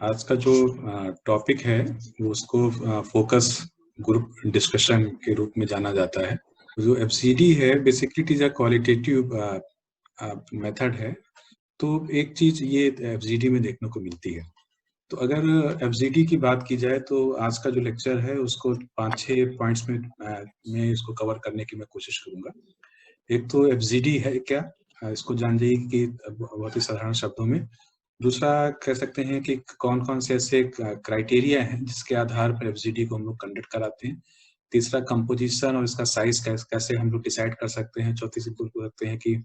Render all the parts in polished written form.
आज का जो टॉपिक है वो उसको फोकस ग्रुप डिस्कशन के रूप में जाना जाता है। जो एफसीडी है basically it is a qualitative method है। तो एक चीज ये एफसीडी में देखने को मिलती है। तो अगर एफसीडी की बात की जाए तो आज का जो लेक्चर है उसको 5-6 पॉइंट्स में मैं इसको कवर करने की मैं कोशिश करूंगा। एक तो एफसीडी है क्या, इसको जान जाइए कि बहुत ही साधारण शब्दों में। दूसरा कह सकते हैं कि कौन-कौन से ऐसे क्राइटेरिया हैं जिसके आधार पर एफजीडी को हम लोग कंडक्ट कराते हैं। तीसरा कंपोजिशन और इसका साइज कैसे हम लोग डिसाइड कर सकते हैं। चौथी चीज़ बोल सकते हैं कि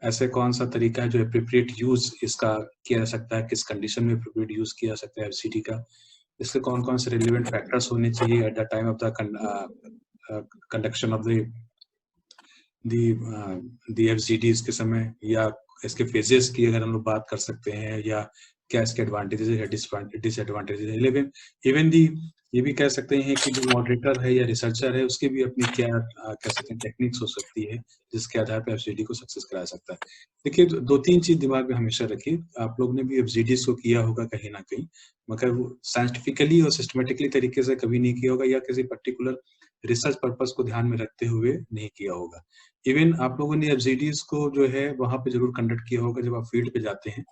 ऐसे कौन सा तरीका है जो एप्रोप्रिएट यूज इसका किया जा सकता है, किस कंडीशन में एप्रोप्रिएट यूज किया जा सकता है एफजीडी का। इसके कौन-कौन से रिलेवेंट फैक्टर्स होने चाहिए at the time of the conduction of the FGDs के समय, या इसके फेजेस की अगर हम लोग बात कर सकते हैं, या क्या इसके एडवांटेजेस या डिसएडवांटेजेस है। इवन दी ये भी कह सकते हैं कि जो मॉडरेटर है या रिसर्चर है उसके भी अपनी क्या कह सकते हैं टेक्निक्स हो सकती है जिसके आधार पर एफजीडी को सक्सेस करा सकता है। देखिए, दो तीन चीज दिमाग में हमेशा रखिए। आप लोग ने भी एफजीडीज को किया होगा कहीं ना कहीं, मगर वो साइंटिफिकली और सिस्टमेटिकली तरीके से कभी नहीं किया होगा, या किसी पर्टिकुलर रिसर्च पर्पज को ध्यान में रखते हुए नहीं किया होगा। इवन आप लोगों ने एफजीडीज को जो है वहां पे जरूर कंडक्ट किया होगा जब आप फील्ड पे जाते हैं,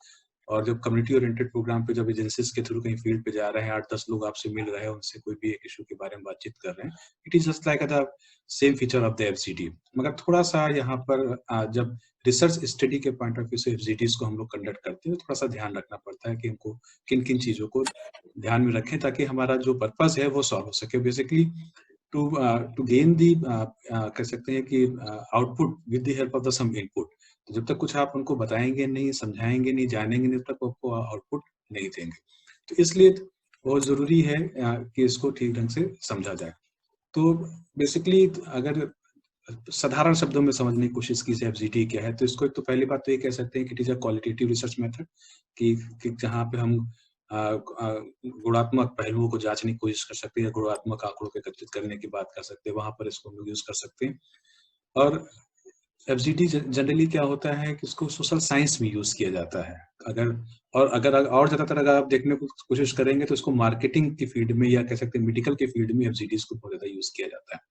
और जब कम्युनिटी ओरिएंटेड प्रोग्राम पे जब एजेंसीज के थ्रू कहीं फील्ड पे जा रहे हैं, 8-10 लोग आपसे मिल रहे हैं, उनसे कोई भी एक इशू के बारे में बातचीत कर रहे हैं, it is just like the same feature of the FGD. मगर थोड़ा सा यहाँ पर जब रिसर्च स्टडी के पॉइंट ऑफ व्यू से एफजीडीज को हम लोग कंडक्ट करते हैं तो थोड़ा सा ध्यान रखना पड़ता है कि हमको किन किन चीजों को ध्यान में रखें ताकि हमारा जो पर्पज है वो सॉल्व हो सके। बेसिकली टू गेन दी कह सकते हैं कि output with the help of the some input. तो जब तक कुछ आप उनको बताएंगे नहीं, समझाएंगे नहीं, जानेंगे नहीं, तब तक आपको आउटपुट नहीं देंगे। तो इसलिए बहुत जरूरी है कि इसको ठीक ढंग से समझा जाए। तो बेसिकली अगर साधारण शब्दों में समझने की कोशिश की जाए एफजीडी क्या है, तो इसको एक तो पहली बात तो ये कह सकते हैं कि it is a qualitative research method, कि जहाँ पे हम गुणात्मक पहलुओं को जांचने की कोशिश कर सकते हैं, गुणात्मक आंकड़ों को एकत्रित करने की बात कर सकते हैं, वहां पर इसको हम लोग यूज कर सकते हैं। और एफजीडी जनरली क्या होता है कि इसको सोशल साइंस में यूज किया जाता है। अगर ज्यादातर अगर आप देखने की कोशिश करेंगे तो इसको मार्केटिंग की फील्ड में, या कह सकते हैं मेडिकल के फील्ड में एफजीडी को बहुत ज्यादा यूज किया जाता है।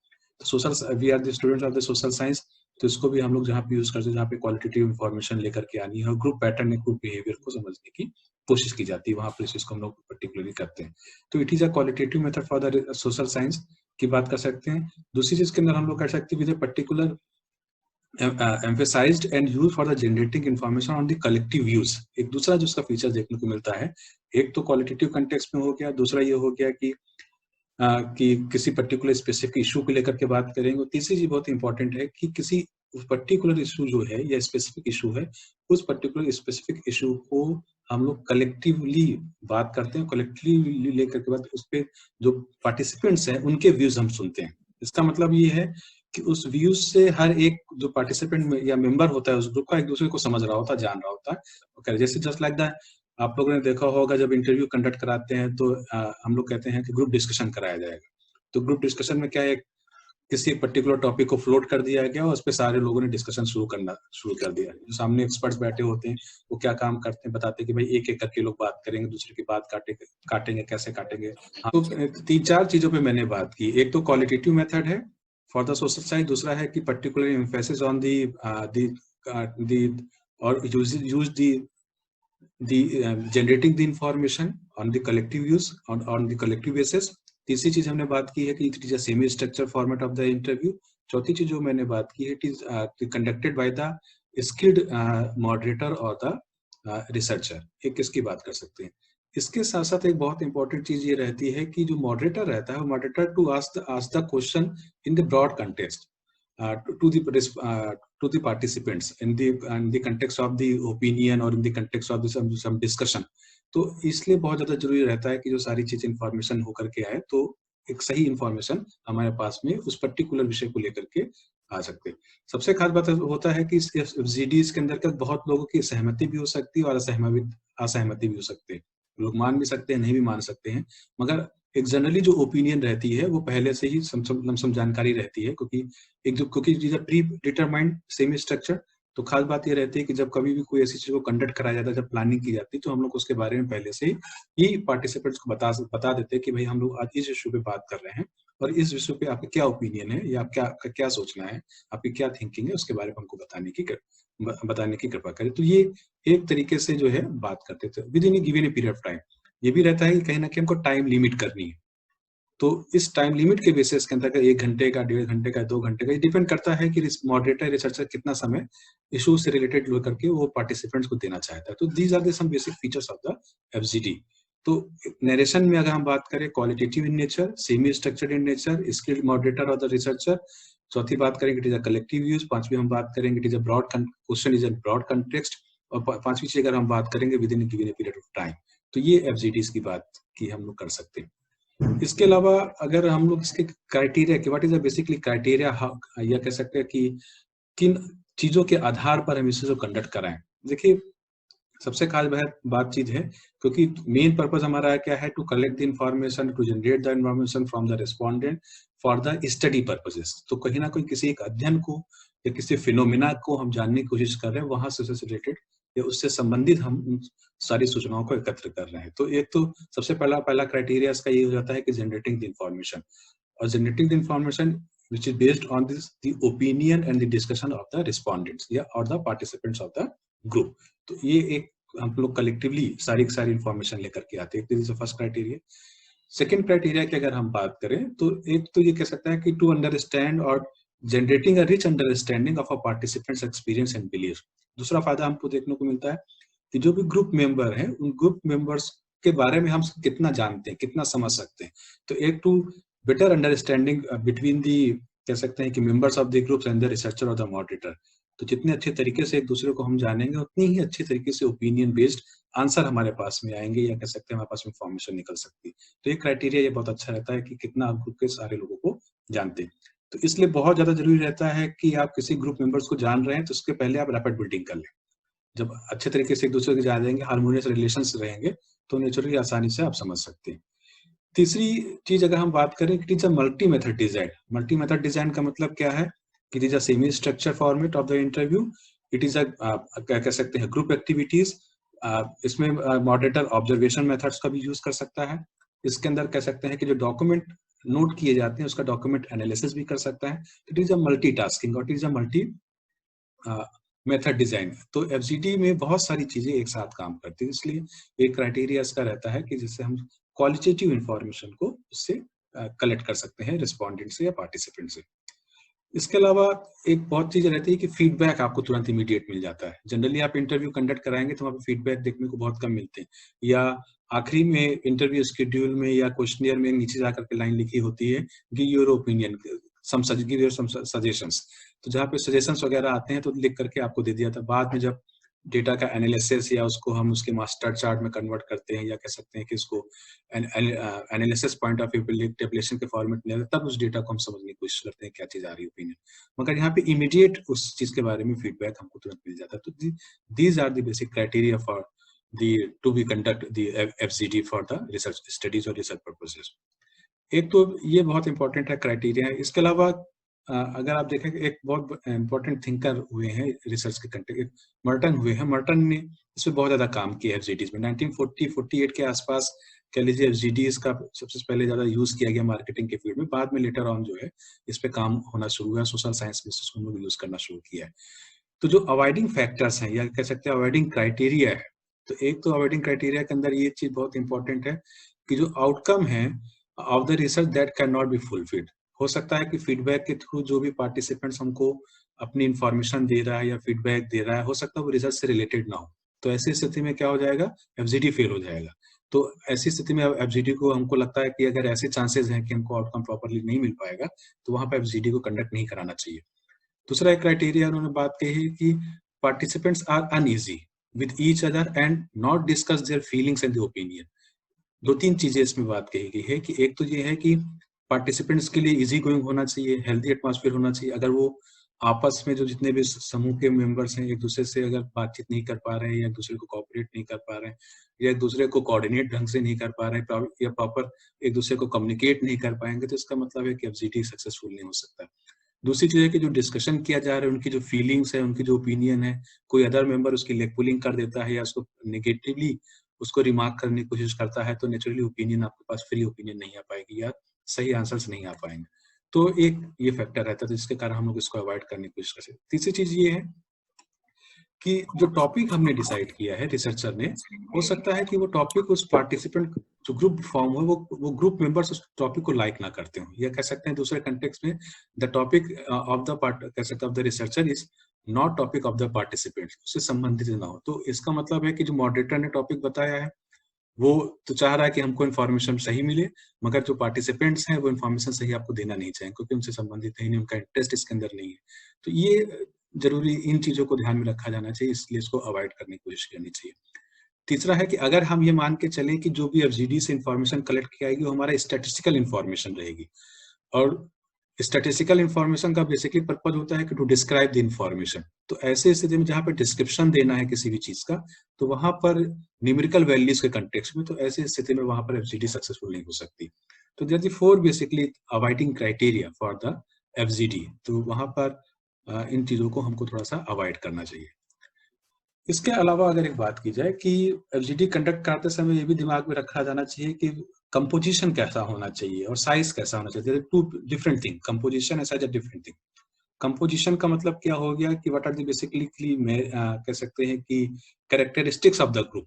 तो social we are the students of the social science, तो इसको भी हम लोग जहाँ पे यूज करते हैं जहाँ पे क्वालिटेटिव इंफॉर्मेशन लेकर के आनी है और ग्रुप पैटर्न या ग्रुप बिहेवियर को समझने की कोशिश की जाती है, वहां पर इस चीज को हम लोग पर्टिकुलरली करते हैं। तो it is a qualitative method for the social science की बात कर सकते हैं। दूसरी चीज के अंदर हम लोग कर सकते हैं with a particular emphasized and used for the generating information on the collective views। एक दूसरा जो उसका फीचर देखने को मिलता है, एक तो क्वालिटेटिव कंटेक्स्ट में हो गया, दूसरा ये हो गया कि किसी पर्टिकुलर स्पेसिफिक इशू को लेकर के बात करेंगे। और तीसरी चीज बहुत इंपॉर्टेंट है कि किसी पर्टिकुलर इशू जो है या स्पेसिफिक इशू है, उस पर्टिकुलर स्पेसिफिक इशू को हम लोग कलेक्टिवली बात करते हैं, कलेक्टिवली लेकर के बाद उस पर जो पार्टिसिपेंट्स हैं उनके व्यूज हम सुनते हैं। इसका मतलब ये है कि उस व्यूज से हर एक जो पार्टिसिपेंट या मेंबर होता है उस ग्रुप का एक दूसरे को समझ रहा होता है, जान रहा होता है। जैसे जस्ट लाइक दैट आप लोगों ने देखा होगा जब इंटरव्यू कंडक्ट कराते हैं तो हम लोग कहते हैं कि ग्रुप डिस्कशन कराया जाएगा। तो ग्रुप डिस्कशन में क्या है, किसी पर्टिकुलर टॉपिक को फ्लोट कर दिया गया और उस पर सारे लोगों ने डिस्कशन शुरू कर दिया। जो सामने एक्सपर्ट्स बैठे होते हैं वो क्या काम करते हैं, बताते हैं कि भाई एक एक करके लोग बात करेंगे, दूसरे की बात काटेंगे कैसे काटेंगे। हाँ, तो 3-4 चीजों पे मैंने बात की। एक तो क्वालिटेटिव मेथड है फॉर द सोशल साइंस, दूसरा है कि पर्टिकुलर एम्फेसिस ऑन दी और use generating the information on the collective use on the collective basis। तीसरी चीज हमने बात की है कि it is a semi structure format of the interview. चौथी चीज जो मैंने बात की है it is conducted by the skilled moderator और द रिसर्चर। एक किसकी बात कर सकते हैं। इसके साथ साथ एक बहुत इंपॉर्टेंट चीज ये रहती है कि जो मॉडरेटर रहता है वो moderator to ask the question in the broad context to the participants in the context of the opinion or in the context of some discussion। तो इसलिए बहुत ज्यादा जरूरी रहता है कि जो सारी चीज इंफॉर्मेशन होकर के आए तो एक सही इंफॉर्मेशन हमारे पास में उस पर्टिकुलर विषय को लेकर के आ सकते हैं। सबसे खास बात होता है कि इस एफजीडीज के अंदर बहुत लोगों की सहमति भी हो सकती है और असहमति भी हो सकती है। लोग मान भी सकते हैं, नहीं भी मान सकते हैं, मगर एक जनरली जो ओपिनियन रहती है वो पहले से ही लमसम जानकारी रहती है, क्योंकि प्री डिटरमाइंड सेमी स्ट्रक्चर। तो खास बात ये रहती है कि जब कभी भी कोई ऐसी चीज को कंडक्ट कराया जाता है, जब प्लानिंग की जाती है, तो हम लोग उसके बारे में पहले से ही पार्टिसिपेंट्स को बता देते हैं कि भाई हम लोग आज इस इशू पे बात कर रहे हैं और इस विषय पे आपका क्या ओपिनियन है या क्या सोचना है, आपकी क्या थिंकिंग है, उसके बारे में हमको बताने की कृपा करें। तो ये एक तरीके से जो है बात करते थे with in given a period of time. ये भी रहता है कि कहीं ना कहीं हमको टाइम लिमिट करनी है, तो इस टाइम लिमिट के बेसिस के अंतर्गत 1 घंटे का, 1.5 घंटे का, 2 घंटे का, ये डिपेंड करता है कि मॉडरेटर रिसर्चर कितना समय इशू से रिलेटेड लेकर के वो पार्टिसिपेंट्स को देना चाहता है। तो these are the some basic features of the FGD. तो नरेशन में अगर हम बात करें, qualitative in nature, semi structured in nature, skilled moderator और द रिसर्चर। चौथी बात करेंगे it is a collective use. पांचवी हम बात करेंगे it is a broad question is a broad context. और पांचवी चीज अगर हम बात करेंगे within given period of time. तो ये एफजीडीज की बात की हम लोग कर सकते हैं। इसके अलावा अगर हम लोग इसके क्राइटेरिया की, what is the basically criteria, या कह सकते हैं कि किन चीजों के आधार पर हम इसे जो कंडक्ट कराएं। देखिए सबसे खास बात चीज है, क्योंकि मेन पर्पस हमारा क्या है, to collect the information, to generate the information from the respondent for the study purposes. तो कहीं ना कहीं किसी एक अध्ययन को या किसी फिनोमिना को हम जानने की कोशिश कर रहे हैं, वहां से रिलेटेड या उससे संबंधित हम उन सारी सूचनाओं को एकत्र कर रहे हैं। तो एक तो सबसे पहला क्राइटेरिया इसका ये हो जाता है कि जनरेटिंग द इंफॉर्मेशन, और generating the information which is based on the opinion and the discussion of the respondents या or the participants of the group। तो ये एक हम लोग कलेक्टिवली सारी इंफॉर्मेशन लेकर के आते हैं। This is the first criteria. Second criteria की अगर हम बात करें, तो एक तो ये कह सकते हैं कि टू अंडरस्टैंड और generating a rich understanding of a participants experience and belief. दूसरा फायदा हमको देखने को मिलता है कि जो भी ग्रुप मेंबर हैं, उन ग्रुप मेंबर्स के बारे में हम कितना जानते हैं, कितना समझ सकते हैं। तो एक to better understanding between the, कह सकते हैं कि members of the groups and the researcher और द मॉडरेटर। तो जितने अच्छे तरीके से एक दूसरे को हम जानेंगे, उतनी ही अच्छे तरीके से ओपिनियन बेस्ड आंसर हमारे पास में आएंगे, या कह सकते हैं हमारे पास इंफॉर्मेशन निकल सकती है। तो ये क्राइटेरिया ये बहुत अच्छा रहता है कि कितना आप ग्रुप के सारे लोगों को जानते हैं। तो इसलिए बहुत ज्यादा जरूरी रहता है कि आप किसी ग्रुप मेंबर्स को जान रहे हैं तो उसके पहले आप रैपिड बिल्डिंग कर लें। जब अच्छे तरीके से एक दूसरे के जान जाएंगे, हार्मोनियस रिलेशंस रहेंगे, तो नेचुरली आसानी से आप समझ सकते हैं। तीसरी चीज अगर हम बात करें, it is a multi method design. Multi method design का मतलब क्या है, it is a semi structure format of the interview. It is अ क्या कह सकते हैं ग्रुप एक्टिविटीज। इसमें मॉडरेटर ऑब्जर्वेशन मेथड्स का भी यूज कर सकता है। इसके अंदर कह सकते हैं कि जो डॉक्यूमेंट नोट किए जाते हैं उसका डॉक्यूमेंट एनालिसिस भी कर सकता है। It is a multi tasking और it is a multi method design. तो एफजीडी में बहुत सारी चीजें एक साथ काम करती है, इसलिए एक क्राइटेरिया इसका रहता है कि जिससे हम क्वालिटेटिव इंफॉर्मेशन को उससे कलेक्ट कर सकते हैं, रिस्पोंडेंट से या पार्टिसिपेंट से। इसके अलावा एक बहुत चीज रहती है कि फीडबैक आपको तुरंत इमीडिएट मिल जाता है। जनरली आप इंटरव्यू कंडक्ट कराएंगे तो वहाँ पे फीडबैक देखने को बहुत कम मिलते हैं, या आखिरी में इंटरव्यू शेड्यूल में या क्वेश्चनियर में नीचे जाकर के लाइन लिखी होती है, give your opinion, give your suggestions. तो जहाँ पे सजेशंस वगैरह आते हैं तो लिख करके आपको दे दिया था। बाद में जब डेटा का एनालिसिस या उसको हम उसके मास्टर चार्ट में कन्वर्ट करते हैं, या कह सकते हैं कि इसको analysis point of view tabulation के फॉर्मेट में, तब उस डेटा को हम समझने की कोशिश करते हैं क्या चीज आ रही है ओपिनियन। मगर यहाँ पे इमीडिएट उस चीज के बारे में फीडबैक हमको तुरंत मिल जाता है। तो these are the basic criteria for the to be conduct the FGD for the research studies और रिसर्च पर्पसेस। एक तो ये बहुत इंपॉर्टेंट है क्राइटेरिया है। इसके अलावा अगर आप देखें, एक बहुत इंपॉर्टेंट थिंकर हुए हैं रिसर्च के कंटेक्ट, मर्टन हुए हैं। मर्टन ने इस पर बहुत ज्यादा काम किया है एफजीडीज में। 1940-48 के आसपास कह लीजिए एफजीडीज का सबसे पहले ज्यादा यूज किया गया मार्केटिंग के फील्ड में। बाद में लेटर ऑन जो है इस पे काम होना शुरू हुआ, सोशल साइंस में इसको हम लोग यूज करना शुरू किया है। तो जो अवॉइडिंग फैक्टर्स हैं या कह सकते हैं अवॉइडिंग क्राइटेरिया है, तो एक तो अवॉइडिंग क्राइटेरिया के अंदर ये चीज बहुत इंपॉर्टेंट है कि जो आउटकम है of the research that can not be fulfilled. हो सकता है कि फीडबैक के थ्रू जो भी पार्टिसिपेंट्स हमको अपनी इंफॉर्मेशन दे रहा है या फीडबैक दे रहा है, हो सकता है वो रिसर्च से रिलेटेड ना हो। तो ऐसी स्थिति में क्या हो जाएगा, एफजीडी फेल हो जाएगा। तो ऐसी स्थिति में एफजीडी को हमको लगता है कि अगर ऐसे चांसेस हैं कि हमको आउटकम प्रॉपरली नहीं मिल पाएगा, तो वहां पर एफजीडी को कंडक्ट नहीं कराना चाहिए। दूसरा एक क्राइटेरिया उन्होंने बात कही है कि participants are uneasy with each other and not discuss their feelings and the opinion. दो तीन चीजें इसमें बात कही गई है कि एक तो ये है कि पार्टिसिपेंट्स के लिए इजी गोइंग होना चाहिए, हेल्दी एटमॉस्फेयर होना चाहिए। अगर वो आपस में जो जितने भी समूह के मेंबर्स हैं एक दूसरे से अगर बातचीत नहीं कर पा रहे हैं, या एक दूसरे को कोऑपरेट नहीं कर पा रहे हैं, या एक दूसरे को कोऑर्डिनेट ढंग से नहीं कर पा रहे हैं, या प्रॉपर एक दूसरे को कम्युनिकेट नहीं कर पाएंगे, तो इसका मतलब है कि एफजीडी सक्सेसफुल नहीं हो सकता। दूसरी चीज है कि जो डिस्कशन किया जा रहा है, उनकी जो फीलिंग्स है, उनकी जो ओपिनियन है, कोई अदर मेंबर उसकी लेग पुलिंग कर देता है या उसको नेगेटिवली उसको रिमार्क करने की कोशिश करता है, तो नेचुरली ओपिनियन आपके पास फ्री ओपिनियन नहीं आ पाएगी या सही आंसर्स नहीं आ पाएंगे। तो एक ये फैक्टर रहता है, जिसके कारण हम लोग इसको अवॉइड करने की कोशिश करते हैं। तीसरी चीज ये है कि जो टॉपिक हमने डिसाइड किया है रिसर्चर ने, हो सकता है कि वो टॉपिक उस पार्टिसिपेंट जो ग्रुप फॉर्म हो, वो ग्रुप मेंबर्स उस टॉपिक को लाइक ना करते हो, या कह सकते हैं दूसरे कंटेक्स्ट में the topic of the part कह सकते हैं of the researcher is not topic of the participant, उससे संबंधित ना हो। तो इसका मतलब है कि जो मॉडरेटर ने टॉपिक बताया है वो तो चाह रहा है कि हमको इन्फॉर्मेशन सही मिले, मगर जो पार्टिसिपेंट्स हैं वो इन्फॉर्मेशन सही आपको देना नहीं चाहेंगे, क्योंकि उनसे संबंधित है नहीं, उनका इंटरेस्ट इसके अंदर नहीं है। तो ये जरूरी, इन चीजों को ध्यान में रखा जाना चाहिए, इसलिए इसको अवॉइड करने की कोशिश करनी चाहिए। तीसरा है कि अगर हम ये मान के चलें कि जो भी एफजीडी से इंफॉर्मेशन कलेक्ट की आएगी वो हमारा स्टैटिस्टिकल इंफॉर्मेशन रहेगी, और स्टैटिस्टिकल इंफॉर्मेशन का बेसिकली पर्पज होता है कि टू डिस्क्राइब द इंफॉर्मेशन। तो ऐसे स्थिति में जहाँ पे डिस्क्रिप्शन देना है किसी भी चीज का, तो वहां पर न्यूमेरिकल वैल्यूज के कंटेक्स्ट में, तो ऐसी स्थिति में वहां पर एफजीडी सक्सेसफुल नहीं हो सकती। तो there are the 4 basically avoiding criteria for the FGD. तो वहां पर इन चीजों को हमको थोड़ा सा अवॉइड करना चाहिए। इसके अलावा अगर एक बात की जाए कि एफजीडी कंडक्ट करते समय ये भी दिमाग में रखा जाना चाहिए कि कंपोजिशन कैसा होना चाहिए और साइज कैसा होना चाहिए। Two different thing, composition as a different thing. Composition का मतलब क्या हो गया कि व्हाट आर द बेसिकली कह सकते हैं कि कैरेक्टरिस्टिक्स ऑफ द ग्रुप।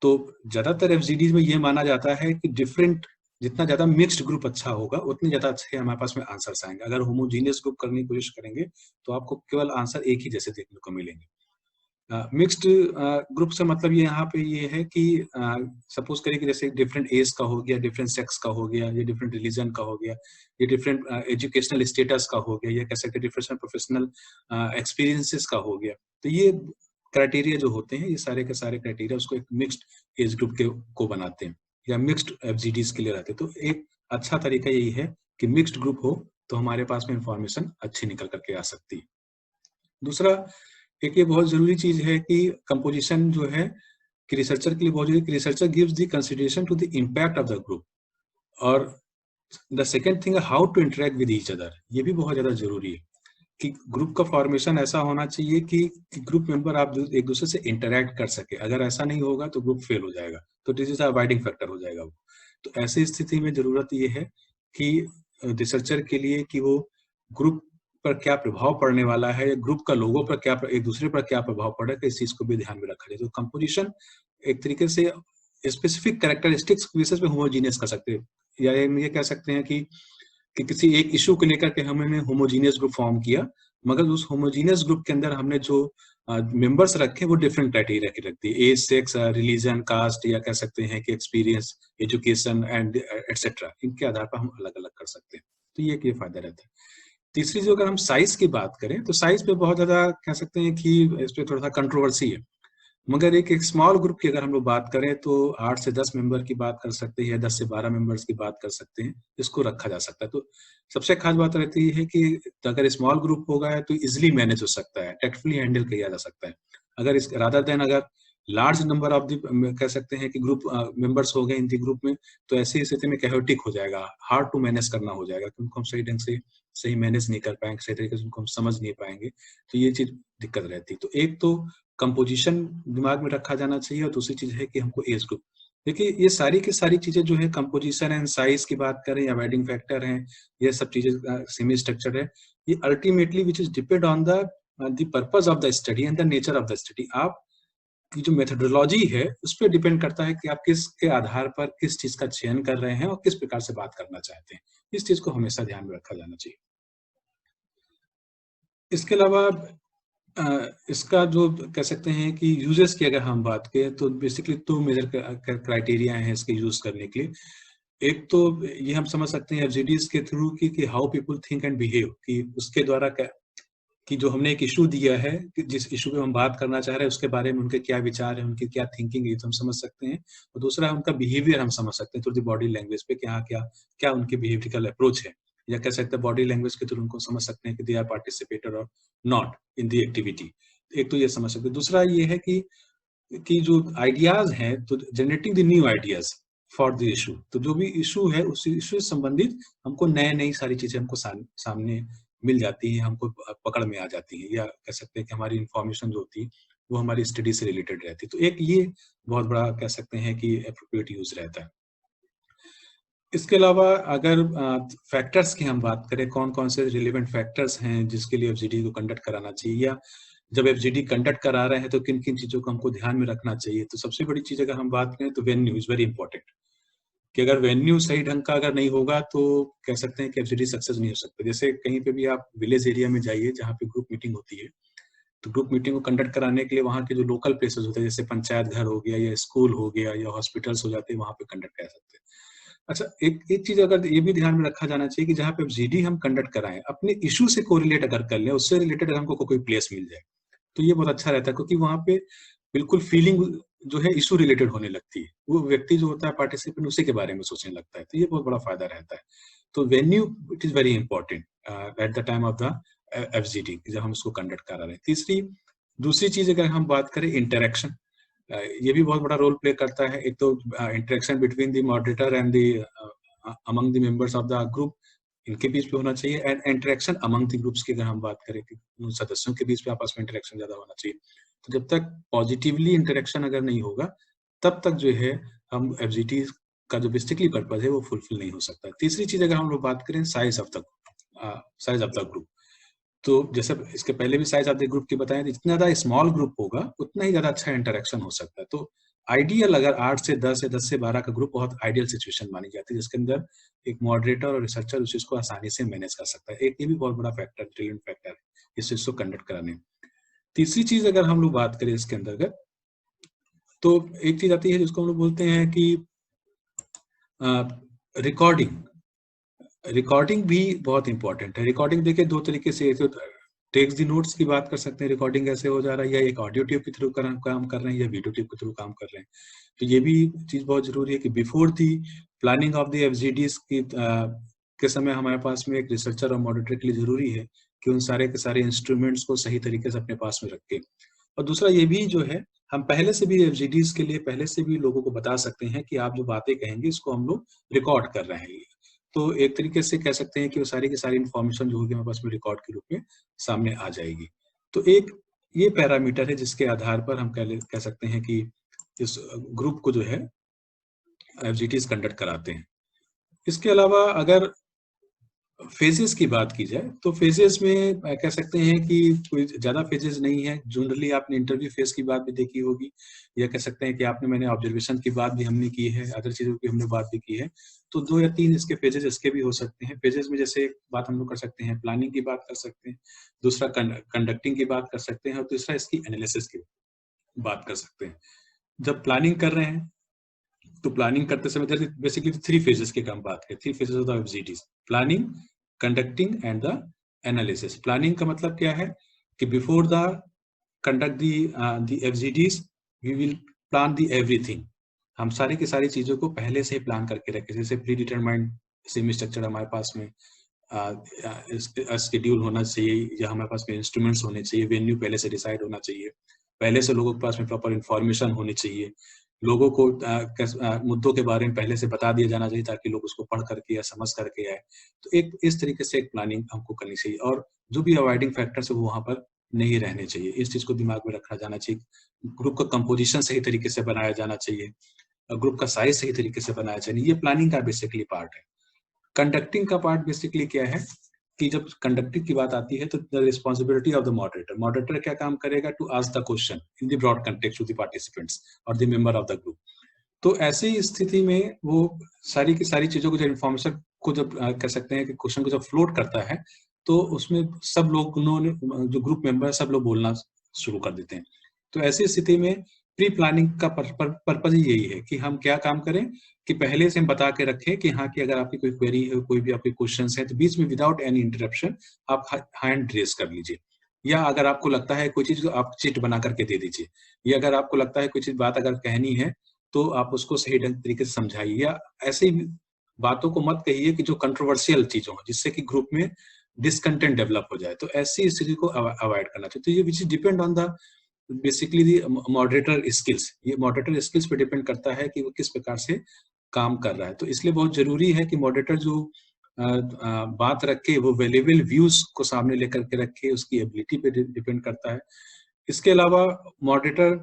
तो ज्यादातर एफजीडी में ये माना जाता है कि डिफरेंट, जितना ज्यादा मिक्स्ड ग्रुप अच्छा होगा उतने ज्यादा अच्छे हमारे पास में आंसर्स आएंगे। अगर होमोजीनियस ग्रुप करने की कोशिश करेंगे तो आपको केवल आंसर एक ही जैसे देखने को मिलेंगे। मिक्स्ड ग्रुप से मतलब ये यहाँ पे ये है कि सपोज करिए कि जैसे डिफरेंट एज का हो गया, डिफरेंट सेक्स का हो गया, ये डिफरेंट रिलीजन का हो गया, ये डिफरेंट एजुकेशनल स्टेटस का हो गया, ये कह सकते हैं डिफरेंट प्रोफेशनल एक्सपीरियंसेस का हो गया। तो ये क्राइटेरिया जो होते हैं, ये सारे के सारे क्राइटेरिया उसको एक मिक्स्ड एज ग्रुप के को बनाते हैं या मिक्स्ड एफजीडीज के लिए रहते हैं। तो एक अच्छा तरीका यही है कि मिक्स्ड ग्रुप हो तो हमारे पास में इंफॉर्मेशन अच्छी निकल करके आ सकती है। दूसरा एक ये बहुत जरूरी चीज है कि कंपोजिशन जो है कि रिसर्चर के लिए बहुत जरूरी, researcher gives the consideration to the impact of the group, और the second thing how to interact with each other. ये भी बहुत ज्यादा जरूरी है कि ग्रुप का फॉर्मेशन ऐसा होना चाहिए कि ग्रुप मेंबर आप एक दूसरे से इंटरेक्ट कर सके। अगर ऐसा नहीं होगा तो ग्रुप फेल हो जाएगा, तो दिस इज अवॉइडिंग फैक्टर हो जाएगा वो। तो ऐसी स्थिति में जरूरत ये है कि रिसर्चर के लिए कि वो ग्रुप पर क्या प्रभाव पड़ने वाला है, ग्रुप का लोगों पर क्या, एक दूसरे पर क्या प्रभाव पड़ रहा है, इस चीज को भी ध्यान में रखा जाए। तो कंपोजिशन एक तरीके से स्पेसिफिक कैरेक्टरिस्टिक्स बेसिस पे होमोजीनियस कर सकते हैं, या ये कह सकते हैं कि किसी एक इशू को लेकर के हमने होमोजीनियस ग्रुप फॉर्म किया, मगर उस होमोजीनियस ग्रुप के अंदर हमने जो मेंबर्स रखे वो डिफरेंट क्राइटेरिया की रख दी, एज, सेक्स, रिलीजन, कास्ट, या कह सकते हैं कि एक्सपीरियंस, एजुकेशन एंड एटसेट्रा, इनके आधार पर हम अलग अलग कर सकते हैं। तो ये फायदा रहता है। तीसरी जो अगर हम साइज की बात करें तो साइज पे बहुत ज्यादा कह सकते हैं कि इस पे थोड़ा सा कंट्रोवर्सी है, मगर एक स्मॉल ग्रुप की अगर हम लोग बात करें तो 8 से 10 मेंबर की बात कर सकते हैं, 10 से 12 मेंबर्स की बात कर सकते हैं, इसको रखा जा सकता है। तो सबसे खास बात रहती है कि अगर स्मॉल ग्रुप होगा तो इजिली मैनेज हो सकता है, टैक्टफुली हैंडल किया जा सकता है। अगर इस रादर देन अगर लार्ज नंबर ऑफ द कह सकते हैं कि ग्रुप मेंबर्स हो गए इन दी ग्रुप में, तो ऐसी स्थिति में कैओटिक हो जाएगा, हार्ड टू मैनेज करना हो जाएगा, क्योंकि हम सही ढंग से सही मैनेज नहीं कर पाएंगे, सही तरीके से उनको हम समझ नहीं पाएंगे। तो ये चीज दिक्कत रहती है। तो एक तो कंपोजिशन दिमाग में रखा जाना चाहिए, और दूसरी चीज है कि हमको एज ग्रुप, देखिए ये सारी की सारी चीजें जो है कंपोजिशन एंड साइज की बात करें या वेडिंग फैक्टर हैं, ये सब चीजें सेमी स्ट्रक्चर है, ये ultimately which is depend on the purpose of the study and the nature of the study. आप की जो मेथोडोलॉजी है उस पर डिपेंड करता है कि आप किसके आधार पर किस चीज का चयन कर रहे हैं और किस प्रकार से बात करना चाहते हैं। इस चीज को हमेशा ध्यान में रखा जाना चाहिए। इसके अलावा इसका जो कह सकते हैं कि यूजेस की अगर हम बात करें तो बेसिकली 2 मेजर क्राइटेरिया हैं इसके यूज करने के लिए। एक तो ये हम समझ सकते हैं एफजीडीज के थ्रू कि how people think and behave, कि उसके द्वारा कि जो हमने एक इशू दिया है कि जिस इशू पे हम बात करना चाह रहे हैं उसके बारे में उनके क्या विचार है, उनकी क्या थिंकिंग है, तो हम समझ सकते हैं। और दूसरा है उनका बिहेवियर हम समझ सकते हैं थ्रू द बॉडी लैंग्वेज पे, क्या क्या क्या उनकी बिहेवियरल अप्रोच है, या कह सकते हैं बॉडी लैंग्वेज के थ्रू उनको समझ सकते हैं कि दे आर पार्टिसिपेटर और नॉट इन द एक्टिविटी। एक तो ये समझ सकते हैं। दूसरा ये है कि जो आइडियाज हैं तो generating the new ideas for the issue, तो जो भी इशू है उस इशू से संबंधित हमको नई सारी चीजें हमको सामने मिल जाती हैं, हमको पकड़ में आ जाती हैं, या कह सकते हैं कि हमारी इन्फॉर्मेशन जो होती है वो हमारी स्टडी से रिलेटेड रहती है। तो एक ये बहुत बड़ा कह सकते हैं कि एप्रोप्रिएट यूज रहता है। इसके अलावा अगर फैक्टर्स की हम बात करें, कौन-कौन से रिलेवेंट फैक्टर्स हैं जिसके लिए एफजीडी को कंडक्ट कराना चाहिए, या जब एफजीडी कंडक्ट करा रहे हैं तो किन-किन चीज़ों को हमको ध्यान में रखना चाहिए। तो सबसे बड़ी चीज़ अगर हम बात करें तो वेन्यू इज़ वेरी इंपॉर्टेंट, कि अगर वेन्यू सही ढंग का अगर नहीं होगा तो कह सकते हैं कि एफजीडी सक्सेस नहीं हो सकता। जैसे कहीं पे भी आप विलेज एरिया में जाइए जहाँ पे ग्रुप मीटिंग होती है, तो ग्रुप मीटिंग को कंडक्ट कराने के लिए वहाँ के जो लोकल प्लेसेस होते हैं, जैसे पंचायत घर हो गया या स्कूल हो गया या हॉस्पिटल्स हो जाते हैं, वहाँ पे कंडक्ट करा सकते हैं। अच्छा, एक एक चीज़ अगर ये भी ध्यान में रखा जाना चाहिए कि जहाँ पे जीडी हम कंडक्ट कराएँ, अपने इश्यू से कोरिलेट अगर कर लें, उससे रिलेटेड अगर हमको कोई प्लेस मिल जाए, तो ये बहुत अच्छा रहता है, क्योंकि वहाँ पे बिल्कुल फीलिंग जो है इश्यू रिलेटेड होने लगती है। वो व्यक्ति जो होता है पार्टिसिपेंट उसी के बारे में सोचने लगता है, तो ये बहुत बड़ा फ़ायदा रहता है। तो venue it is very important at the time of the FGD, जब हम उसको कंडक्ट करा रहे हैं। दूसरी चीज़ अगर हम बात करें इंटरैक्शन, ये भी बहुत बड़ा रोल प्ले करता है। एक तो interaction between the moderator and the among the members of the group, इनके बीच में होना चाहिए, and interaction among the groups की अगर हम बात करें कि उन सदस्यों के बीच में आपस में इंटरेक्शन ज्यादा होना चाहिए। तो जब तक पॉजिटिवली इंटरेक्शन अगर नहीं होगा, तब तक जो है हम एफजीटी का जो बेसिकली पर्पज है वो फुलफिल नहीं हो सकता। तीसरी चीज अगर हम लोग बात करें साइज ऑफ द ग्रुप, तो जैसे इसके पहले भी साइज ऑफ द ग्रुप की बताएं, जितना ज्यादा स्मॉल ग्रुप होगा उतना ही ज्यादा अच्छा इंटरेक्शन हो सकता है। तो आइडियल अगर 8 से 10 या 10 से 12 का ग्रुप बहुत आइडियल सिचुएशन मानी जाती है, जिसके अंदर एक मॉडरेटर और रिसर्चर उस चीज को आसानी से मैनेज कर सकता है। एक ये भी बहुत बड़ा फैक्टर, रिलेवेंट फैक्टर है इस चीज को कंडक्ट कराने में। तीसरी चीज अगर हम लोग बात करें इसके अंतर्गत, तो एक चीज आती है जिसको हम लोग बोलते हैं कि रिकॉर्डिंग। रिकॉर्डिंग भी बहुत इंपॉर्टेंट है। रिकॉर्डिंग देखिए दो तरीके से, तो टेक्स्ट दी नोट्स की बात कर सकते हैं, रिकॉर्डिंग कैसे हो जा रहा है, या एक ऑडियो टेप के थ्रू काम कर रहे हैं या वीडियो टेप के थ्रू काम कर रहे हैं। तो ये भी चीज बहुत जरूरी है कि before the planning of the FGDs के समय हमारे पास में एक रिसर्चर और मॉडरेटर के लिए जरूरी है कि उन सारे के सारे इंस्ट्रूमेंट्स को सही तरीके से अपने पास में रखें। और दूसरा ये भी जो है, हम पहले से भी एफजीडीज के लिए पहले से भी लोगों को बता सकते हैं कि आप जो बातें कहेंगे इसको हम लोग रिकॉर्ड कर रहे हैं। तो एक तरीके से कह सकते हैं कि वो सारी की सारी इन्फॉर्मेशन जो होगी हमारे पास में रिकॉर्ड के रूप में सामने आ जाएगी। तो एक ये पैरामीटर है जिसके आधार पर हम कह सकते हैं कि इस ग्रुप को जो है एफजीटीज कंडक्ट कराते हैं। इसके अलावा अगर फेजेस की बात की जाए, तो फेजेस में कह सकते हैं कि कोई ज्यादा फेजेस नहीं है। जनरली आपने इंटरव्यू फेज की बात भी देखी होगी, या कह सकते हैं कि मैंने ऑब्जर्वेशन की बात भी हमने की है, अदर चीजों की हमने बात भी की है। तो 2 या 3 इसके फेजेस इसके भी हो सकते हैं। फेजेस में जैसे एक बात हम लोग कर सकते हैं, प्लानिंग की बात कर सकते हैं, दूसरा कंडक्टिंग की बात कर सकते हैं, और तीसरा इसकी एनालिसिस की बात कर सकते हैं। जब प्लानिंग कर रहे हैं, तो प्लानिंग करते समय बेसिकली 3 फेजेस की हम बात करें, 3 phases of the FGDs: planning, conducting and the analysis. Planning का मतलब क्या है कि before the conduct the FGDs we will plan the everything. हम सारी की सारी चीजों को पहले से ही प्लान करके रखें, जैसे प्री डिटरमाइंड सेमी स्ट्रक्चर हमारे पास में शेड्यूल होना चाहिए, या हमारे पास में इंस्ट्रूमेंट्स होने चाहिए, वेन्यू पहले से डिसाइड होना चाहिए, पहले से लोगों के पास में प्रॉपर इंफॉर्मेशन होनी चाहिए, लोगों को मुद्दों के बारे में पहले से बता दिया जाना चाहिए ताकि लोग उसको पढ़ करके या समझ करके आए। तो एक इस तरीके से एक प्लानिंग हमको करनी चाहिए, और जो भी अवॉइडिंग फैक्टर्स है वो वहां पर नहीं रहने चाहिए। इस चीज को दिमाग में रखा जाना चाहिए। ग्रुप का कंपोजिशन सही तरीके से बनाया जाना चाहिए, ग्रुप का साइज सही तरीके से बनाया चाहिए। ये प्लानिंग का बेसिकली पार्ट है। कंडक्टिंग का पार्ट बेसिकली क्या है कि जब कंडक्टिंग की बात आती है तो the responsibility of the moderator. Moderator क्या काम करेगा? To ask the question in the broad context to the participants और the member of the group. तो ऐसी स्थिति में वो सारी की सारी चीजों को, जो इन्फॉर्मेशन को जब कह सकते हैं कि क्वेश्चन को जब फ्लोट करता है, तो उसमें सब लोग उन्होंने जो ग्रुप मेंबर सब लोग बोलना शुरू कर देते हैं। तो ऐसी स्थिति में प्री प्लानिंग का पर्पज ही यही है कि हम क्या काम करें कि पहले से हम बता के रखें कि हाँ, कि अगर आपकी कोई क्वेरी है, कोई भी आपके क्वेश्चन है, तो बीच में विदाउट एनी इंटरप्शन आप हैंड रेज कर लीजिए, या अगर आपको लगता है कोई चीज, आप चिट बना करके दे दीजिए, या अगर आपको लगता है कोई चीज बात अगर कहनी है तो आप उसको सही ढंग तरीके से समझाइए, या ऐसी बातों को मत कहिए कि जो कंट्रोवर्शियल चीजों हो, जिससे कि ग्रुप में डिसकंटेंट डेवलप हो जाए। तो ऐसी स्थिति को अवॉइड करना चाहिए। तो ये विच depend on the basically the moderator skills. ये मॉडरेटर स्किल्स पे डिपेंड करता है कि वो किस प्रकार से काम कर रहा है। तो इसलिए बहुत जरूरी है कि मॉडरेटर जो बात रख के वो वैल्यूएबल व्यूज को सामने लेकर के रखे, उसकी एबिलिटी पे डिपेंड करता है। इसके अलावा मॉडरेटर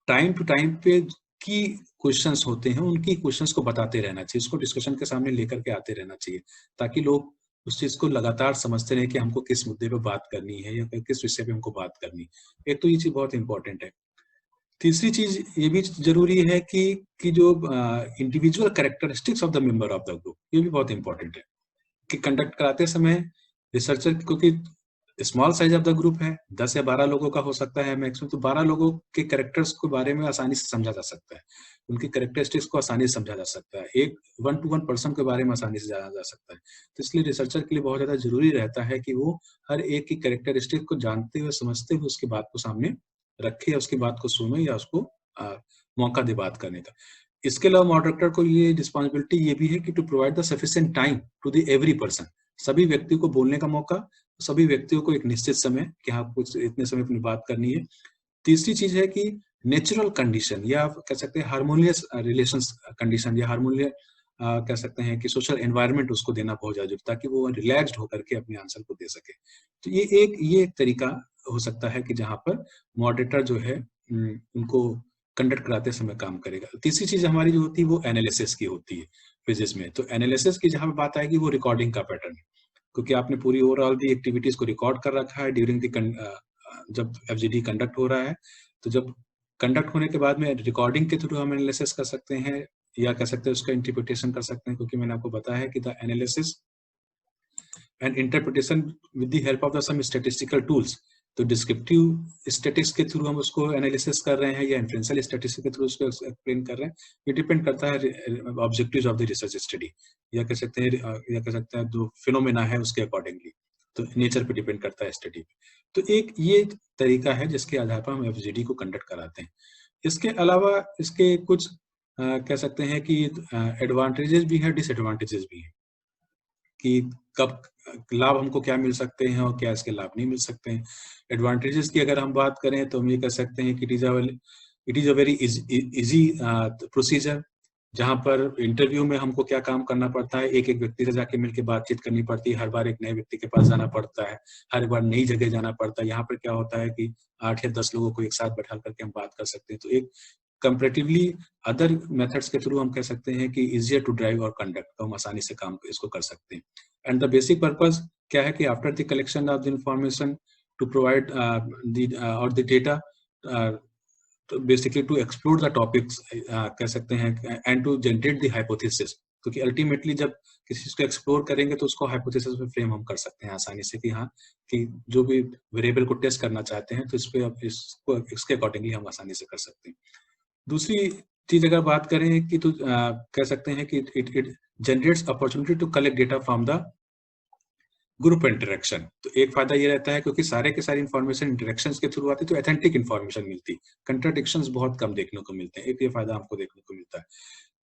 टाइम टू टाइम पे की क्वेश्चंस होते हैं, उनकी क्वेश्चंस को बताते रहना चाहिए, उसको डिस्कशन के सामने लेकर के आते रहना चाहिए, ताकि लोग उस चीज को लगातार समझते रहे कि हमको किस मुद्दे पे बात करनी है या किस विषय पे हमको बात करनी है। एक तो ये चीज बहुत इंपॉर्टेंट है। तीसरी चीज ये भी जरूरी है कि जो individual characteristics of the member of the group, ये भी बहुत इंपॉर्टेंट है कि कंडक्ट कराते समय रिसर्चर, क्योंकि small size of the group है, 10 या 12 लोगों का हो सकता है मैक्सिमम, तो 12 लोगों के कैरेक्टर्स के बारे में आसानी से समझा जा सकता है, उनकी कैरेक्टरिस्टिक्स को आसानी से समझा जा सकता है, एक 1 to 1 पर्सन के बारे में आसानी से जाना जा सकता है। तो इसलिए रिसर्चर के लिए बहुत ज्यादा जरूरी रहता है कि वो हर एक की कैरेक्टरिस्टिक को जानते हुए, समझते हुए उसकी बात को सामने रखे, या उसकी बात को सुने, या उसको मौका दे बात करने का। इसके अलावा मॉडरेटर को ये रिस्पॉन्सिबिलिटी ये भी है कि to provide the sufficient time to the every person, सभी व्यक्तियों को बोलने का मौका, सभी व्यक्तियों को एक निश्चित समय कि हाँ कुछ इतने समय अपनी बात करनी है। तीसरी चीज है कि नेचुरल कंडीशन, या आप कह सकते हैं हार्मोनियस रिलेशंस कंडीशन, या हार्मोनियस कह सकते हैं कि सोशल एनवायरनमेंट उसको देना बहुत ज्यादा जरूरी, ताकि वो रिलैक्स्ड होकर के अपने आंसर को दे सके। तो ये एक तरीका हो सकता है कि जहां पर मॉडरेटर जो है उनको कंडक्ट कराते समय काम करेगा। तीसरी चीज हमारी जो होती है वो एनालिसिस की होती है फिजिक्स में। तो एनालिसिस की जहां पे बात आएगी वो रिकॉर्डिंग का पैटर्न है, क्योंकि आपने पूरी ओवरऑल दी एक्टिविटीज को रिकॉर्ड कर रखा है ड्यूरिंग जब एफजीडी कंडक्ट हो रहा है। तो जब कंडक्ट होने के बाद में रिकॉर्डिंग के थ्रू हम एनालिसिस कर सकते हैं, या कह सकते हैं उसका इंटरप्रिटेशन कर सकते हैं, क्योंकि मैंने आपको बताया है कि the analysis and interpretation with the help of the some statistical tools. तो डिस्क्रिप्टिव स्टैटिस्टिक्स के थ्रू हम उसको एनालिसिस कर रहे हैं, या इन्फ्लुएंशियल स्टैटिस्टिक्स के थ्रू उसको एक्सप्लेन कर रहे हैं, ये डिपेंड करता है objectives of the research study, या कह सकते हैं जो फिनोमेना है उसके अकॉर्डिंगली। तो नेचर पे डिपेंड करता है स्टडी पे। तो एक ये तरीका है जिसके आधार पर हम एफजीडी को कंडक्ट कराते हैं। इसके अलावा इसके कुछ कह सकते हैं कि एडवांटेजेस भी है, डिसएडवांटेजेस भी है, कि कब लाभ हमको क्या मिल सकते हैं और क्या इसके लाभ नहीं मिल सकते हैं। एडवांटेजेस की अगर हम बात करें तो हम ये कह सकते हैं कि it is a very easy procedure, जहाँ पर इंटरव्यू में हमको क्या काम करना पड़ता है, एक एक व्यक्ति से जाके मिलकर बातचीत करनी पड़ती है, हर बार एक नए व्यक्ति के पास जाना पड़ता है, हर बार नई जगह जाना पड़ता है। यहाँ पर क्या होता है कि 8 या 10 लोगों को एक साथ बैठा करके हम बात कर सकते हैं। तो एक कंपेरेटिवली अदर मेथड्स के थ्रू हम कह सकते हैं कि इजियर टू ड्राइव और कंडक्ट, तो हम आसानी से काम इसको कर सकते हैं। एंड द बेसिक पर्पस क्या है कि after the collection of the information to provide और द डेटा, तो basically to explore the topics कह सकते हैं, and to generate the hypothesis, क्योंकि अल्टीमेटली जब किसी चीज को एक्सप्लोर करेंगे तो उसको हाइपोथेसिस में फ्रेम हम कर सकते हैं आसानी से, कि हाँ कि जो भी वेरिएबल को टेस्ट करना चाहते हैं तो इस पे इसको इसके अकॉर्डिंगली हम आसानी से कर सकते हैं। दूसरी चीज अगर बात करें कि तो कह सकते हैं कि it generates opportunity to collect data from the group interaction. तो एक फायदा ये रहता है क्योंकि सारे के सारे इंफॉर्मेशन इंटरेक्शन के थ्रू आती है, तो ऑथेंटिक इंफॉर्मेशन मिलती, कंट्राडिक्शंस बहुत कम देखने को मिलते हैं, एक ये फायदा हमको देखने को मिलता है।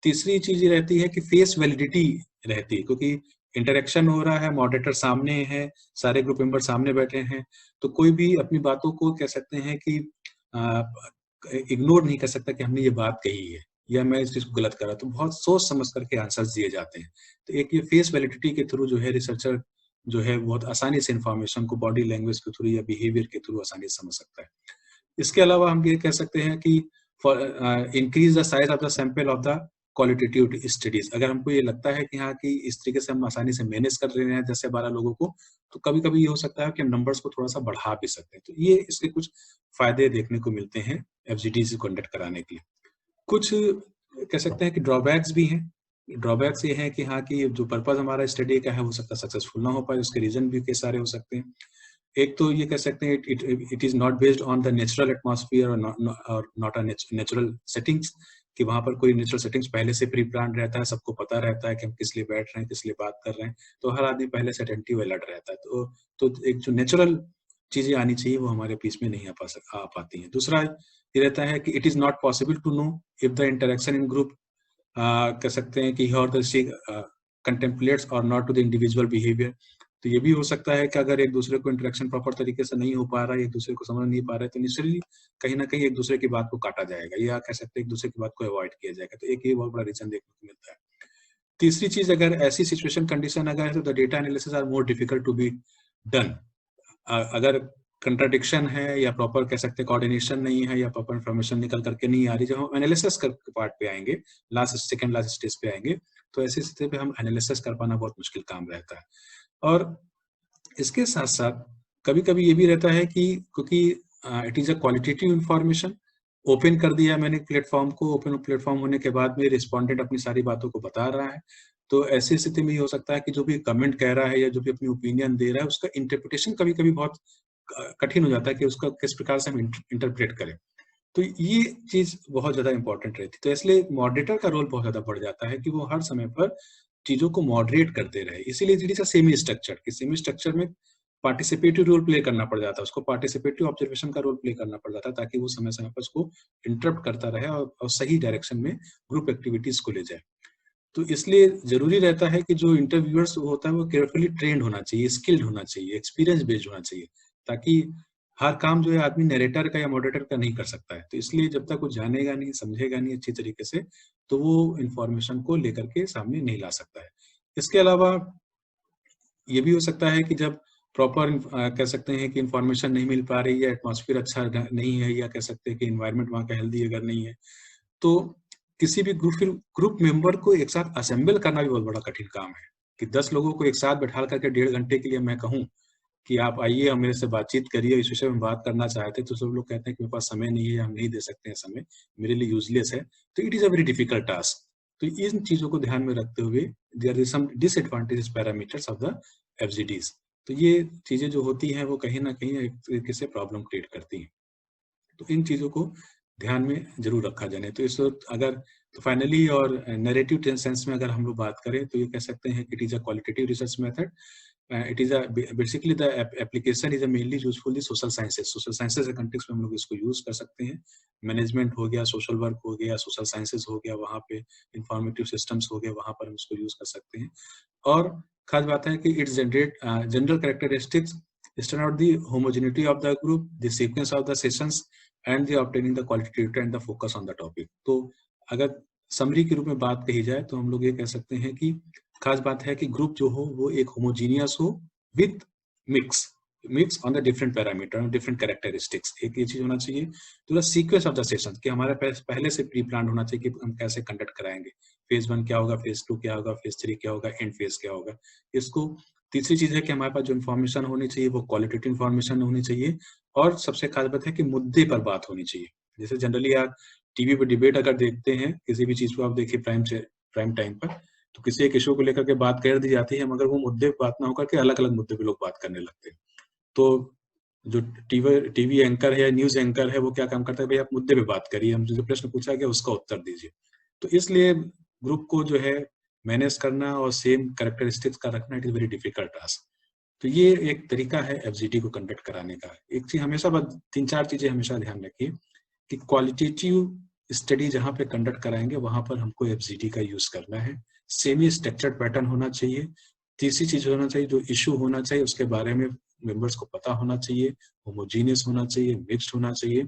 तीसरी चीज ये रहती है कि फेस वैलिडिटी रहती है, क्योंकि इंटरेक्शन हो रहा है, मॉडरेटर सामने है, सारे ग्रुप मेंबर सामने बैठे हैं, तो कोई भी अपनी बातों को कह सकते हैं कि इग्नोर नहीं कर सकता कि हमने ये बात कही है या मैं इस चीज को गलत कर रहा, तो बहुत सोच समझ करके आंसर्स दिए जाते हैं। तो एक ये फेस वैलिडिटी के थ्रू जो है रिसर्चर जो है बहुत आसानी से इंफॉर्मेशन को बॉडी लैंग्वेज के थ्रू या बिहेवियर के थ्रू आसानी से समझ सकता है। इसके अलावा हम ये कह सकते हैं कि for increase the size of the sample of the qualitative studies, अगर हमको ये लगता है कि हाँ कि इस तरीके से हम आसानी से मैनेज कर रहे हैं 10 से 12 लोगों को, तो कभी कभी ये हो सकता है कि हम नंबर्स को थोड़ा सा बढ़ा भी सकते हैं। तो ये इसके कुछ फायदे देखने को मिलते हैं एफजीडी कंडक्ट कराने के लिए। कुछ कह सकते हैं कि ड्रॉबैक्स भी हैं। ड्रॉबैक्स ये हैं कि हाँ कि जो पर्पज हमारा स्टडी का है हो सकता है सक्सेसफुल ना हो पाए, उसके रीजन भी कई सारे हो सकते हैं। एक तो ये कह सकते हैं it is not based on the natural atmosphere और नॉट अ नेचुरल सेटिंग्स, कि वहां पर कोई नेचुरल सेटिंग्स पहले से प्री प्लान रहता है, सबको पता रहता है कि हम किस लिए बैठ रहे हैं, किस लिए बात कर रहे हैं, तो हर आदमी पहले से अटेंटिव अलर्ट रहता है। तो एक जो नेचुरल चीजें आनी चाहिए वो हमारे बीच में नहीं आ पाती हैं। दूसरा ये रहता है कि it is not possible to know if the interaction in group, कह सकते हैं कि और द कंटेम्पलेट्स और not to the individual behaviour. तो ये भी हो सकता है कि अगर एक दूसरे को इंटरेक्शन प्रॉपर तरीके से नहीं हो पा रहा है, एक दूसरे को समझ नहीं पा रहा है, तो निश्चितली कहीं ना कहीं एक दूसरे की बात को काटा जाएगा, या कह सकते हैं एक दूसरे की बात को अवॉइड किया जाएगा। तो एक ये बहुत बड़ा रीजन देखने को मिलता है। तीसरी चीज, अगर ऐसी सिचुएशन कंडीशन अगर है तो the data analysis are more difficult to be done. अगर कंट्राडिक्शन है या प्रॉपर कह सकते हैं कोऑर्डिनेशन नहीं है या प्रॉपर इन्फॉर्मेशन निकल करके नहीं आ रही, जब हम एनालिसिस कर पार्ट पे आएंगे, सेकंड लास्ट स्टेज पे आएंगे, तो ऐसी स्थिति पे हम एनालिसिस कर पाना बहुत मुश्किल काम रहता है। और इसके साथ साथ कभी कभी ये भी रहता है कि क्योंकि it is a qualitative information, open कर दिया मैंने प्लेटफॉर्म को, ओपन प्लेटफॉर्म होने के बाद में रिस्पोंडेंट अपनी सारी बातों को बता रहा है, तो ऐसी स्थिति में ये हो सकता है कि जो भी कमेंट कह रहा है या जो भी अपनी ओपिनियन दे रहा है, उसका इंटरप्रिटेशन कभी कभी बहुत कठिन हो जाता है कि उसका किस प्रकार से हम इंटरप्रेट करें। तो ये चीज बहुत ज्यादा इंपॉर्टेंट रहती है। तो इसलिए मॉडरेटर का रोल बहुत ज्यादा बढ़ जाता है कि वो हर समय पर चीजों को मॉडरेट करते रहे। इसीलिए it is a semi structure, कि सेमी स्ट्रक्चर में पार्टिसिपेटिव रोल प्ले करना पड़ जाता है, उसको पार्टिसिपेटिव ऑब्जर्वेशन का रोल प्ले करना पड़ जाता है, ताकि वो समय समय पर उसको इंटरप्ट करता रहे और सही डायरेक्शन में ग्रुप एक्टिविटीज को ले जाए। तो इसलिए जरूरी रहता है कि जो इंटरव्यूअर्स होता है वो केयरफुली ट्रेंड होना चाहिए, स्किल्ड होना चाहिए, एक्सपीरियंस बेस्ड होना चाहिए, ताकि हर काम जो है आदमी नरेटर का या मॉडरेटर का नहीं कर सकता है। तो इसलिए जब तक वो जानेगा नहीं, समझेगा नहीं अच्छी तरीके से, तो वो इंफॉर्मेशन को लेकर के सामने नहीं ला सकता है। इसके अलावा ये भी हो सकता है कि जब प्रॉपर कह सकते हैं कि इंफॉर्मेशन नहीं मिल पा रही है, एटमॉस्फेयर अच्छा नहीं है, या कह सकते हैं कि एनवायरनमेंट वहाँ का हेल्दी अगर नहीं है, तो किसी भी ग्रुप मेंबर को एक साथ असेंबल करना भी बहुत बड़ा कठिन काम है। कि 10 लोगों को एक साथ बैठा करके 1.5 घंटे के लिए मैं कहूँ कि आप आइए और मेरे से बातचीत करिए, इस विषय में बात करना चाहते हैं, तो सब लोग कहते हैं कि मेरे पास समय नहीं है, हम नहीं दे सकते हैं समय, मेरे लिए यूजलेस है। तो it is a very difficult task. तो इन चीजों को ध्यान में रखते हुए there is some disadvantages parameters of the FGDs. तो ये चीजें जो होती हैं वो कहीं ना कहीं एक तरीके से प्रॉब्लम क्रिएट करती हैं। तो इन चीजों को ध्यान में जरूर रखा जाए। तो इस वक्त अगर तो फाइनली और नैरेटिव सेंस में अगर हम लोग बात करें तो ये कह सकते हैं कि it is a qualitative research method. It is basically the application is mainly useful the social sciences. Social sciences के कंटेक्स्ट में हम लोग इसको यूज कर सकते हैं। मैनेजमेंट हो गया, सोशल वर्क हो गया, सोशल साइंसेज हो गया, वहाँ पे इंफॉर्मेटिव सिस्टम्स हो गया, वहाँ पर हम इसको यूज कर सकते हैं। और खास बात है कि it's generate general characteristics, stand out the homogeneity of the group, the sequence of the sessions and the obtaining the qualitative data and the focus on the topic। तो अगर समरी के रूप में बात कही जाए तो हम लोग ये कह सकते हैं कि खास बात है कि ग्रुप जो हो वो एक होमोजीनियस हो with mix on the different parameter, different characteristics. एक ये चीज होना चाहिए। तो सीक्वेंस ऑफ द सेशन कि हमारे पास पहले से प्री प्लान होना चाहिए कि हम कैसे कंडक्ट कराएंगे, फेज 1 क्या होगा, फेज 2 क्या होगा, फेज 3 क्या होगा, एंड फेज क्या होगा। इसको तीसरी चीज है कि हमारे पास जो इन्फॉर्मेशन होनी चाहिए वो क्वालिटेटिव इन्फॉर्मेशन होनी चाहिए। और सबसे खास बात है कि मुद्दे पर बात होनी चाहिए। जैसे जनरली आप टीवी पे डिबेट अगर देखते हैं, किसी भी चीज को आप देखिए प्राइम टाइम पर, तो किसी एक इशू को लेकर के बात कर दी जाती है, मगर वो मुद्दे पर बात ना होकर के अलग अलग मुद्दे पे लोग बात करने लगते हैं। तो जो टीवी एंकर है या न्यूज एंकर है वो क्या काम करता है, भाई आप मुद्दे पे बात करिए, हमसे जो प्रश्न पूछा गया उसका उत्तर दीजिए। तो इसलिए ग्रुप को जो है मैनेज करना और सेम कैरेक्टरिस्टिक्स का रखना it is very difficult task. तो ये एक तरीका है एफजीडी को कंडक्ट कराने का। एक चीज हमेशा 3-4 चीजें हमेशा ध्यान रखिए कि क्वालिटेटिव स्टडी जहाँ पे कंडक्ट कराएंगे वहां पर हमको एफजीडी का यूज करना है। सेमी स्ट्रक्चर्ड पैटर्न होना चाहिए। तीसरी चीज होना चाहिए, जो इशू होना चाहिए उसके बारे में मेंबर्स को पता होना चाहिए, होमोजीनियस होना चाहिए, मिक्स्ड होना चाहिए,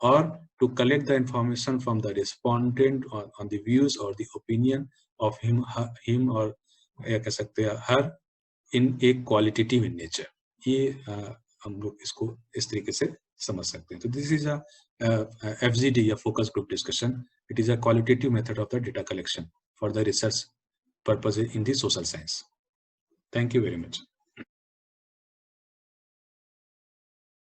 और to collect the information from the respondent on the views or the opinion of him or या कह सकते हैं her in a qualitative in nature। ये हम लोग इसको इस तरीके से समझ सकते हैं। तो दिस इज a FGD या focus group discussion। It is a qualitative method of the data collection for the research purposes in the social science। Thank you very much।